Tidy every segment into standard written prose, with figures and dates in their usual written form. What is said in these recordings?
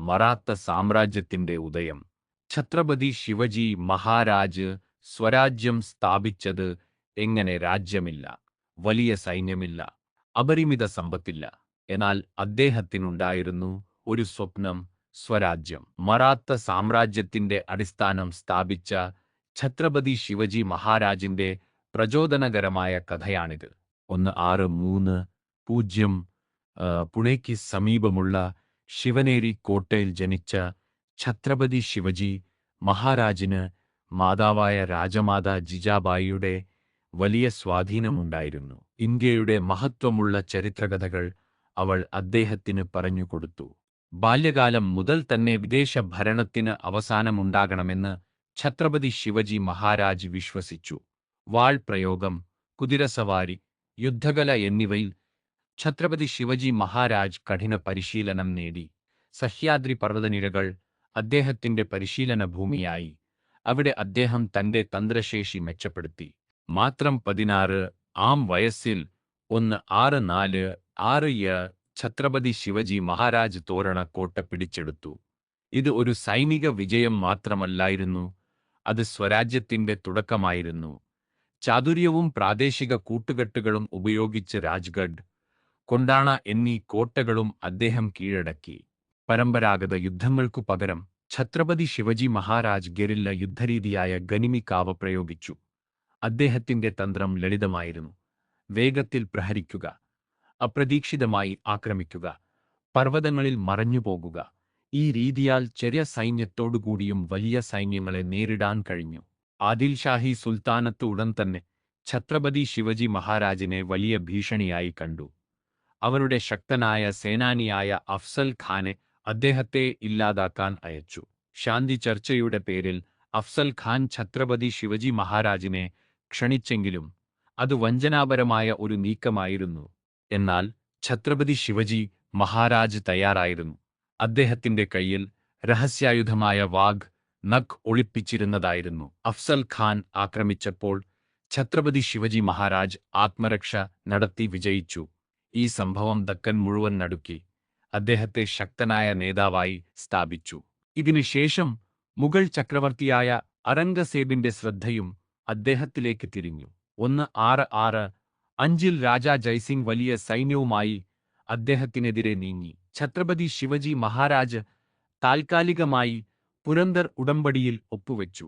മറാത്ത സാമ്രാജ്യത്തിന്റെ ഉദയം. ഛത്രപതി ശിവജി മഹാരാജ് സ്വരാജ്യം സ്ഥാപിച്ചത് എങ്ങനെ? രാജ്യമില്ല, വലിയ സൈന്യമില്ല, അപരിമിത സമ്പത്തില്ല. എന്നാൽ അദ്ദേഹത്തിനുണ്ടായിരുന്നു ഒരു സ്വപ്നം: സ്വരാജ്യം. മറാത്ത സാമ്രാജ്യത്തിന്റെ അടിസ്ഥാനം സ്ഥാപിച്ച ഛത്രപതി ശിവജി മഹാരാജിന്റെ പ്രചോദനകരമായ കഥയാണിത്. 1630 പുണെയ്ക്ക് സമീപമുള്ള ശിവനേരി കോട്ടയിൽ ജനിച്ച ഛത്രപതി ശിവജി മഹാരാജിന് മാതാവായ രാജമാതാ ജിജാബായിയുടെ വലിയ സ്വാധീനമുണ്ടായിരുന്നു. ഇന്ത്യയുടെ മഹത്വമുള്ള ചരിത്രകഥകൾ അവൾ അദ്ദേഹത്തിന് പറഞ്ഞുകൊടുത്തു. ബാല്യകാലം മുതൽ തന്നെ വിദേശ ഭരണത്തിന് അവസാനമുണ്ടാകണമെന്ന് ഛത്രപതി ശിവജി മഹാരാജ് വിശ്വസിച്ചു. വാൾ പ്രയോഗം, കുതിരസവാരി, യുദ്ധകല എന്നിവയിൽ ഛത്രപതി ശിവജി മഹാരാജ് കഠിന പരിശീലനം നേടി. സഹ്യാദ്രി പർവ്വതനിരകൾ അദ്ദേഹത്തിന്റെ പരിശീലന ഭൂമിയായി. അവിടെ അദ്ദേഹം തന്റെ തന്ത്രശേഷി മെച്ചപ്പെടുത്തി. മാത്രം 16 ആം വയസ്സിൽ 1646 ഛത്രപതി ശിവജി മഹാരാജ് തോരണ കോട്ട പിടിച്ചെടുത്തു. ഇത് ഒരു സൈനിക വിജയം മാത്രമല്ലായിരുന്നു, അത് സ്വരാജ്യത്തിന്റെ തുടക്കമായിരുന്നു. ചാതുര്യവും പ്രാദേശിക കൂട്ടുകെട്ടുകളും ഉപയോഗിച്ച് രാജ്ഗഡ്, കൊണ്ടാണ എന്നീ കോട്ടകളും അദ്ദേഹം കീഴടക്കി. പരമ്പരാഗത യുദ്ധങ്ങൾക്കു പകരം ഛത്രപതി ശിവജി മഹാരാജ് ഗെറില്ല യുദ്ധരീതിയായ ഗനിമികാവ് പ്രയോഗിച്ചു. അദ്ദേഹത്തിന്റെ തന്ത്രം ലളിതമായിരുന്നു: വേഗത്തിൽ പ്രഹരിക്കുക, അപ്രതീക്ഷിതമായി ആക്രമിക്കുക, പർവ്വതങ്ങളിൽ മറഞ്ഞുപോകുക. ഈ രീതിയാൽ ചെറിയ സൈന്യത്തോടുകൂടിയും വലിയ സൈന്യങ്ങളെ നേരിടാൻ കഴിഞ്ഞു. ആദിൽ ഷാഹി സുൽത്താനത്ത് ഉടൻ തന്നെ ഛത്രപതി ശിവജി മഹാരാജിനെ വലിയ ഭീഷണിയായി കണ്ടു. അവരുടെ ശക്തനായ സേനാനിയായ അഫ്സൽ ഖാനെ അദ്ദേഹത്തെ ഇല്ലാതാക്കാൻ അയച്ചു. ശാന്തി ചർച്ചയുടെ പേരിൽ അഫ്സൽ ഖാൻ ഛത്രപതി ശിവജി മഹാരാജിനെ ക്ഷണിച്ചെങ്കിലും അത് വഞ്ചനാപരമായ ഒരു നീക്കമായിരുന്നു. എന്നാൽ ഛത്രപതി ശിവജി മഹാരാജ് തയ്യാറായിരുന്നു. അദ്ദേഹത്തിന്റെ കയ്യിൽ രഹസ്യായുധമായ വാഗ് നഖ് ഒളിപ്പിച്ചിരുന്നതായിരുന്നു. അഫ്സൽ ഖാൻ ആക്രമിച്ചപ്പോൾ ഛത്രപതി ശിവജി മഹാരാജ് ആത്മരക്ഷ നടത്തി വിജയിച്ചു. ഈ സംഭവം ദക്കൻ മുഴുവൻ നടുക്കി. അദ്ദേഹത്തെ ശക്തനായ നേതാവായി സ്ഥാപിച്ചു. ഇതിനുശേഷം മുഗൾ ചക്രവർത്തിയായ ഔറംഗസേബിന്റെ ശ്രദ്ധയും അദ്ദേഹത്തിലേക്ക് തിരിഞ്ഞു. 1665 രാജാ ജയ്സിംഗ് വലിയ സൈന്യവുമായി അദ്ദേഹത്തിനെതിരെ നീങ്ങി. ഛത്രപതി ശിവജി മഹാരാജ് താൽക്കാലികമായി പുരന്ദർ ഉടമ്പടിയിൽ ഒപ്പുവെച്ചു.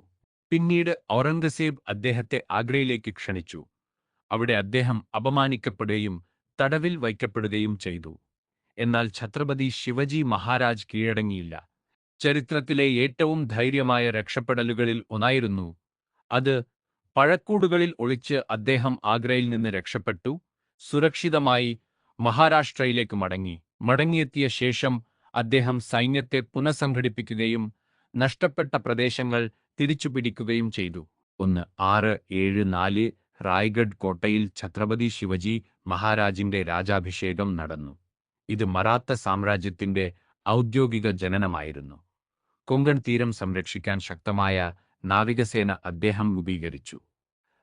പിന്നീട് ഔറംഗസേബ് അദ്ദേഹത്തെ ആഗ്രയിലേക്ക് ക്ഷണിച്ചു. അവിടെ അദ്ദേഹം അപമാനിക്കപ്പെടുകയും തടവിൽ വയ്ക്കപ്പെടുകയും ചെയ്തു. എന്നാൽ ഛത്രപതി ശിവജി മഹാരാജ് കീഴടങ്ങിയില്ല. ചരിത്രത്തിലെ ഏറ്റവും ധൈര്യമായ രക്ഷപ്പെടലുകളിൽ ഒന്നായിരുന്നു അത്. പഴക്കൂടുകളിൽ ഒളിച്ച് അദ്ദേഹം ആഗ്രയിൽ നിന്ന് രക്ഷപ്പെട്ടു സുരക്ഷിതമായി മഹാരാഷ്ട്രയിലേക്ക് മടങ്ങിയെത്തിയ ശേഷം അദ്ദേഹം സൈന്യത്തെ പുനഃസംഘടിപ്പിക്കുകയും നഷ്ടപ്പെട്ട പ്രദേശങ്ങൾ തിരിച്ചുപിടിക്കുകയും ചെയ്തു. 1674 റായ്ഗഡ് കോട്ടയിൽ ഛത്രപതി ശിവജി മഹാരാജിന്റെ രാജാഭിഷേകം നടന്നു. ഇത് മറാത്ത സാമ്രാജ്യത്തിന്റെ ഔദ്യോഗിക ജനനമായിരുന്നു. കൊങ്കൺ തീരം സംരക്ഷിക്കാൻ ശക്തമായ നാവികസേന അദ്ദേഹം രൂപീകരിച്ചു.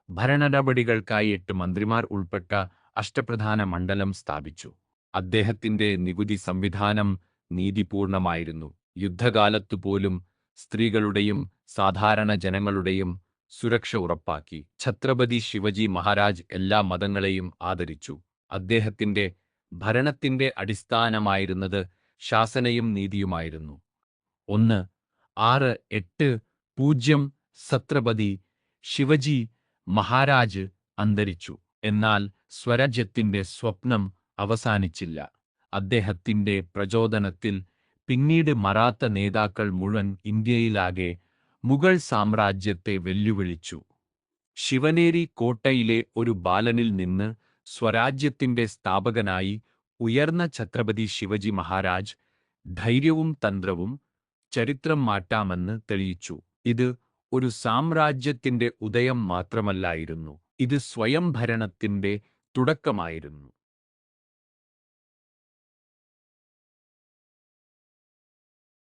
ഭരണനടപടികൾക്കായി 8 മന്ത്രിമാർ ഉൾപ്പെട്ട അഷ്ടപ്രധാന മണ്ഡലം സ്ഥാപിച്ചു. അദ്ദേഹത്തിന്റെ നികുതി സംവിധാനം നീതിപൂർണമായിരുന്നു. യുദ്ധകാലത്തുപോലും സ്ത്രീകളുടെയും സാധാരണ ജനങ്ങളുടെയും സുരക്ഷ ഉറപ്പാക്കി. ഛത്രപതി ശിവജി മഹാരാജ് എല്ലാ മതങ്ങളെയും ആദരിച്ചു. അദ്ദേഹത്തിന്റെ ഭരണത്തിന്റെ അടിസ്ഥാനമായിരുന്നത് ശാസനയും നീതിയുമായിരുന്നു. 1680 ഛത്രപതി ശിവജി മഹാരാജ് അന്തരിച്ചു. എന്നാൽ സ്വരാജ്യത്തിന്റെ സ്വപ്നം അവസാനിച്ചില്ല. അദ്ദേഹത്തിന്റെ പ്രചോദനത്തിൽ പിന്നീട് മറാത്ത നേതാക്കൾ മുഴുവൻ ഇന്ത്യയിലാകെ മുഗൾ സാമ്രാജ്യത്തെ വെല്ലുവിളിച്ചു. ശിവനേരി കോട്ടയിലെ ഒരു ബാലനിൽ നിന്ന് സ്വരാജ്യത്തിന്റെ സ്ഥാപകനായി ഉയർന്ന ഛത്രപതി ശിവജി മഹാരാജ് ധൈര്യവും തന്ത്രവും ചരിത്രം മാറ്റാമെന്ന് തെളിയിച്ചു. ഇത് ഒരു സാമ്രാജ്യത്തിന്റെ ഉദയം മാത്രമല്ലായിരുന്നു, ഇത് സ്വയംഭരണത്തിന്റെ തുടക്കമായിരുന്നു.